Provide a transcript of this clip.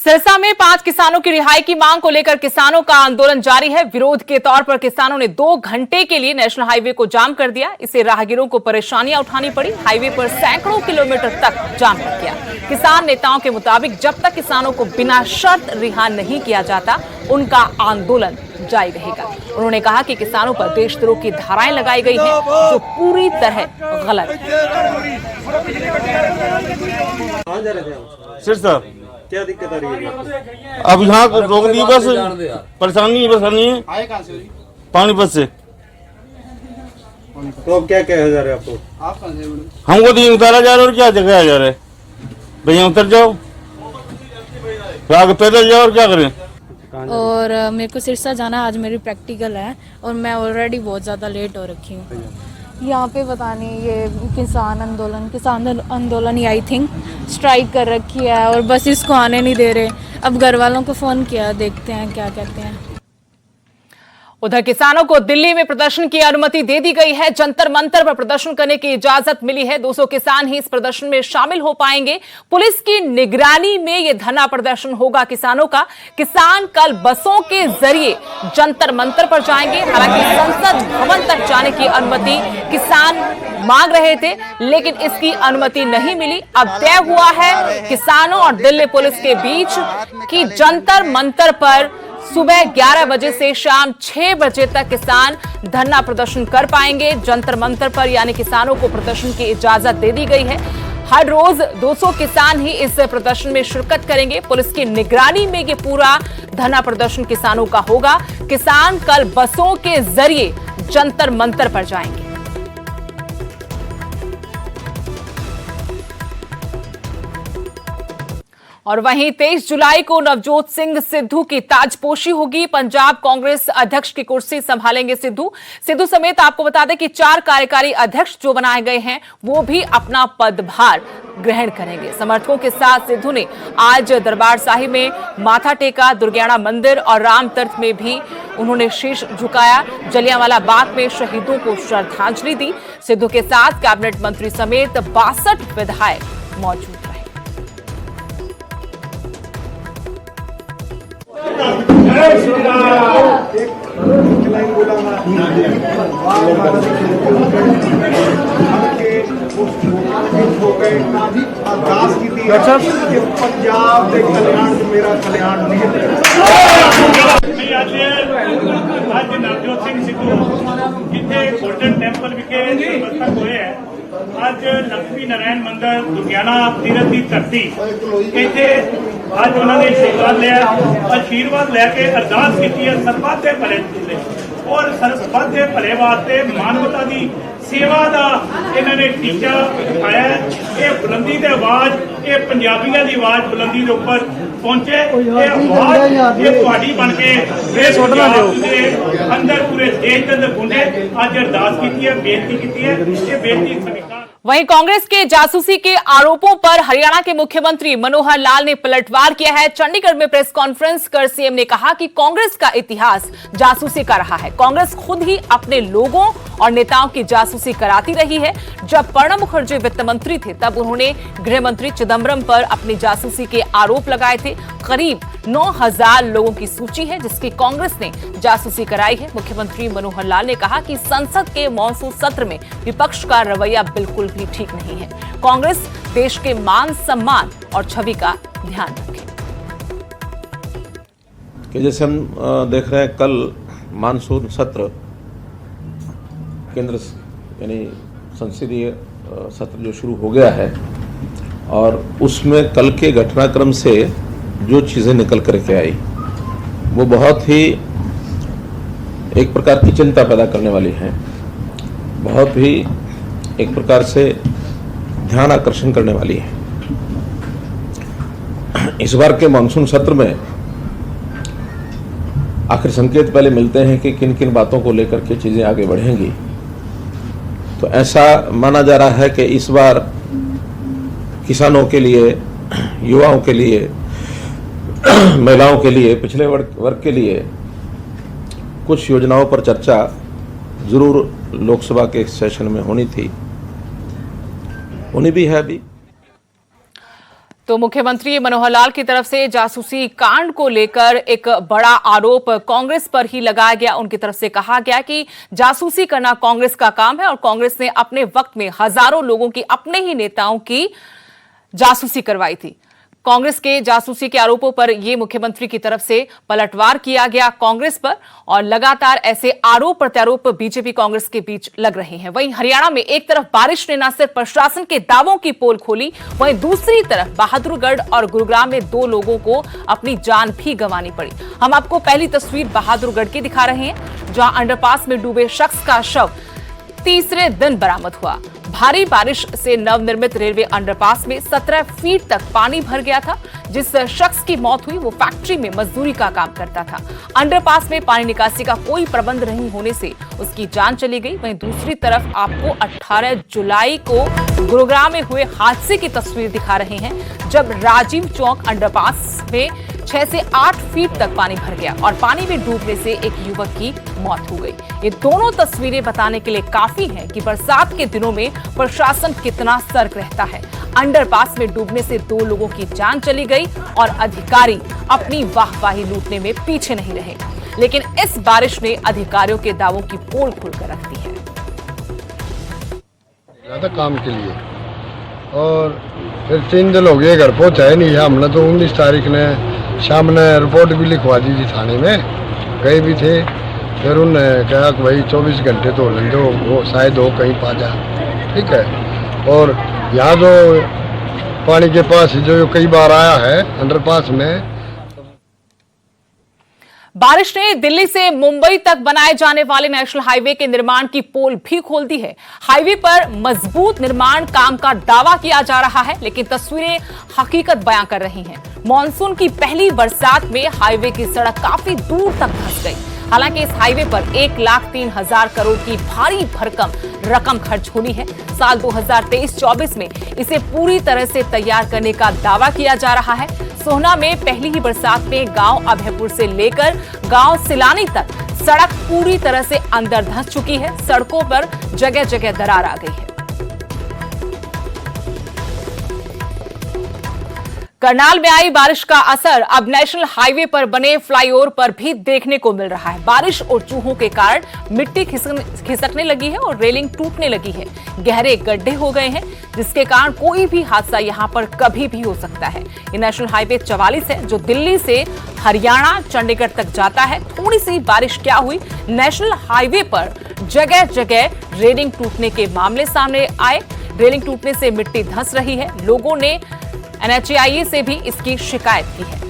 सिरसा में 5 किसानों की रिहाई की मांग को लेकर किसानों का आंदोलन जारी है। विरोध के तौर पर किसानों ने 2 घंटे के लिए नेशनल हाईवे को जाम कर दिया। इससे राहगीरों को परेशानियां उठानी पड़ी। हाईवे पर सैकड़ों किलोमीटर तक जाम लग गया। किसान नेताओं के मुताबिक जब तक किसानों को बिना शर्त रिहा नहीं किया जाता, उनका आंदोलन जारी रहेगा। उन्होंने कहा कि किसानों पर देशद्रोह की धाराएं लगाई गई हैं, जो पूरी तरह गलत है। क्या दिक्कत आ रही है? अब यहाँ रोक दी, बस परेशानी है पानी बस से। तो अब क्या कहा जा रहा है आपको? हमको तो उतारा जा रहा है और क्या जगह जा रहा है, भैया उतर जाओ, आगे पैदल जाओ और क्या करें। और मेरे को सिरसा जाना, आज मेरी प्रैक्टिकल है और मैं ऑलरेडी बहुत ज़्यादा लेट हो रखी हूँ। यहाँ पे पता नहीं ये किसान आंदोलन ही आई थिंक स्ट्राइक कर रखी है और बस इसको आने नहीं दे रहे। अब घर वालों को फ़ोन किया, देखते हैं क्या कहते हैं। उधर किसानों को दिल्ली में प्रदर्शन की अनुमति दे दी गई है। जंतर मंतर पर प्रदर्शन करने की इजाजत मिली है। 200 किसान ही इस प्रदर्शन में शामिल हो पाएंगे। पुलिस की निगरानी में यह धरना प्रदर्शन होगा किसानों का। किसान कल बसों के जरिए जंतर मंतर पर जाएंगे। हालांकि संसद भवन तक जाने की अनुमति किसान मांग रहे थे, लेकिन इसकी अनुमति नहीं मिली। अब तय हुआ है किसानों और दिल्ली पुलिस के बीच कि जंतर मंतर पर सुबह 11 बजे से शाम 6 बजे तक किसान धरना प्रदर्शन कर पाएंगे। जंतर मंतर पर यानी किसानों को प्रदर्शन की इजाजत दे दी गई है। हर रोज 200 किसान ही इस प्रदर्शन में शिरकत करेंगे। पुलिस की निगरानी में ये पूरा धरना प्रदर्शन किसानों का होगा। किसान कल बसों के जरिए जंतर मंतर पर जाएंगे। और वहीं 23 जुलाई को नवजोत सिंह सिद्धू की ताजपोशी होगी। पंजाब कांग्रेस अध्यक्ष की कुर्सी संभालेंगे सिद्धू समेत आपको बता दें कि 4 कार्यकारी अध्यक्ष जो बनाए गए हैं वो भी अपना पदभार ग्रहण करेंगे। समर्थकों के साथ सिद्धू ने आज दरबार साहिब में माथा टेका। दुर्गियाना मंदिर और राम तीर्थ में भी उन्होंने शीश झुकाया। जलियांवाला बाग में शहीदों को श्रद्धांजलि दी। सिद्धू के साथ कैबिनेट मंत्री समेत 62 विधायक मौजूद रहे। अरदास की पंजाब के कल्याण मेरा कल्याण नहीं। ਅੱਜ ਨਵਜੋਤ ਸਿੰਘ ਸਿੱਧੂ ਜਿੱਥੇ ਗੋਲਡਨ ਟੈਂਪਲ ਵਿਖੇ ਨਤਮਸਤਕ ਹੋਏ ਹੈ। ਅੱਜ ਲక్ష్ਮੀ ਨਾਰਾਇਣ ਮੰਦਿਰ ਦੁਰਗਿਆਨਾ ਤੀਰਥ ਦੀ ਧਰਤੀ ਇੱਥੇ ਅੱਜ ਉਹਨਾਂ ਨੇ ਆਸ਼ੀਰਵਾਦ ਲੈ ਕੇ ਅਰਦਾਸ ਕੀਤੀ ਹੈ ਸਰਬੱਤ ਦੇ ਭਲੇ ਲਈ ਔਰ ਸਰਬੱਤ ਦੇ ਭਲੇ ਵਾਸਤੇ ਮਾਨਵਤਾ ਦੀ सेवा का इन्होंने टीचा उठाया है। ये बुलंदी की आवाज, ये पंजाबियों की आवाज बुलंदी के उपर पहुंचे। ये आवाज ये तुहाडी बन के अंदर पूरे देश के अंदर गूंजे। अज अरदास की है, बेनती की है। ये बेनती स्वीकार। वहीं कांग्रेस के जासूसी के आरोपों पर हरियाणा के मुख्यमंत्री मनोहर लाल ने पलटवार किया है। चंडीगढ़ में प्रेस कॉन्फ्रेंस कर सीएम ने कहा कि कांग्रेस का इतिहास जासूसी का रहा है। कांग्रेस खुद ही अपने लोगों और नेताओं की जासूसी कराती रही है। जब प्रणब मुखर्जी वित्त मंत्री थे तब उन्होंने गृह मंत्री चिदंबरम पर अपनी जासूसी के आरोप लगाए थे। करीब 9000 लोगों की सूची है जिसकी कांग्रेस ने जासूसी कराई है। मुख्यमंत्री मनोहर लाल ने कहा कि संसद के मॉनसून सत्र में विपक्ष का रवैया बिल्कुल भी ठीक नहीं है। कांग्रेस देश के मान सम्मान और छवि का ध्यान रखे। कि जैसे हम देख रहे हैं कल मानसून सत्र केंद्र यानी संसदीय सत्र जो शुरू हो गया है और उसमें कल के घटनाक्रम से जो चीज़ें निकल करके आई वो बहुत ही एक प्रकार की चिंता पैदा करने वाली हैं। बहुत ही एक प्रकार से ध्यान आकर्षण करने वाली है। इस बार के मानसून सत्र में आखिर संकेत पहले मिलते हैं कि किन किन बातों को लेकर के चीज़ें आगे बढ़ेंगी। तो ऐसा माना जा रहा है कि इस बार किसानों के लिए, युवाओं के लिए, महिलाओं के लिए, पिछड़े वर्ग के लिए कुछ योजनाओं पर चर्चा जरूर लोकसभा के सेशन में होनी थी, होनी भी है अभी। तो मुख्यमंत्री मनोहर लाल की तरफ से जासूसी कांड को लेकर एक बड़ा आरोप कांग्रेस पर ही लगाया गया। उनकी तरफ से कहा गया कि जासूसी करना कांग्रेस का काम है और कांग्रेस ने अपने वक्त में हजारों लोगों की, अपने ही नेताओं की जासूसी करवाई थी। कांग्रेस के जासूसी के आरोपों पर यह मुख्यमंत्री की तरफ से पलटवार किया गया कांग्रेस पर, और लगातार ऐसे आरोप प्रत्यारोप बीजेपी कांग्रेस के बीच लग रहे हैं। वहीं हरियाणा में एक तरफ बारिश ने न सिर्फ प्रशासन के दावों की पोल खोली, वहीं दूसरी तरफ बहादुरगढ़ और गुरुग्राम में 2 लोगों को अपनी जान भी गंवानी पड़ी। हम आपको पहली तस्वीर बहादुरगढ़ की दिखा रहे हैं, जहां अंडरपास में डूबे शख्स का शव तीसरे दिन बरामद हुआ। भारी बारिश से नवनिर्मित रेलवे अंडरपास में 17 फीट तक पानी भर गया था। जिस शख्स की मौत हुई वो फैक्ट्री में मजदूरी का काम करता था। अंडरपास में पानी निकासी का कोई प्रबंध नहीं होने से उसकी जान चली गई। वहीं दूसरी तरफ आपको 18 जुलाई को गुरुग्राम में हुए हादसे की तस्वीर दिखा रहे हैं, जब राजीव चौक अंडरपास में 6 से 8 फीट तक पानी भर गया और पानी में डूबने से एक युवक की मौत हो गई। ये दोनों तस्वीरें बताने के लिए काफी हैं कि बरसात के दिनों में प्रशासन कितना सतर्क रहता है। अंडरपास में डूबने से 2 लोगों की जान चली गई और अधिकारी अपनी वाहवाही लूटने में पीछे नहीं रहे। लेकिन इस बारिश ने अधिकारियों के दावों की पोल खोलकर रख दी है। ज्यादा काम के लिए, और फिर 3 दिन हो गए, घर पहुंचा ही नहीं है। हमने तो 19 तारीख ने शाम ने रिपोर्ट भी लिखवा दी थी, थाने में गए भी थे। फिर उन्होंने कहा कि भाई 24 घंटे तो होने दो, वो शायद हो कहीं पा जा, ठीक है। और यहाँ जो पानी के पास जो कई बार आया है अंडरपास में, बारिश ने दिल्ली से मुंबई तक बनाए जाने वाले नेशनल हाईवे के निर्माण की पोल भी खोल दी है। हाईवे पर मजबूत निर्माण काम का दावा किया जा रहा है, लेकिन तस्वीरें हकीकत बयां कर रही हैं। मॉनसून की पहली बरसात में हाईवे की सड़क काफी दूर तक धंस गई। हालांकि इस हाईवे पर 1,03,000 करोड़ की भारी भरकम रकम खर्च होनी है। साल 2023-24 में इसे पूरी तरह से तैयार करने का दावा किया जा रहा है। सोहना में पहली ही बरसात में गांव अभयपुर से लेकर गांव सिलानी तक सड़क पूरी तरह से अंदर धंस चुकी है। सड़कों पर जगह जगह दरार आ गई है। करनाल में आई बारिश का असर अब नेशनल हाईवे पर बने फ्लाईओवर पर भी देखने को मिल रहा है। बारिश और चूहों के कारण मिट्टी खिसकने लगी है और रेलिंग टूटने लगी है। गहरे गड्ढे हो गए हैं, जिसके कारण कोई भी हादसा यहां पर कभी भी हो सकता है। ये नेशनल हाईवे 44 है, जो दिल्ली से हरियाणा चंडीगढ़ तक जाता है। थोड़ी सी बारिश क्या हुई, नेशनल हाईवे पर जगह जगह रेलिंग टूटने के मामले सामने आए। रेलिंग टूटने से मिट्टी धंस रही है। लोगों ने NHAI से भी इसकी शिकायत की है।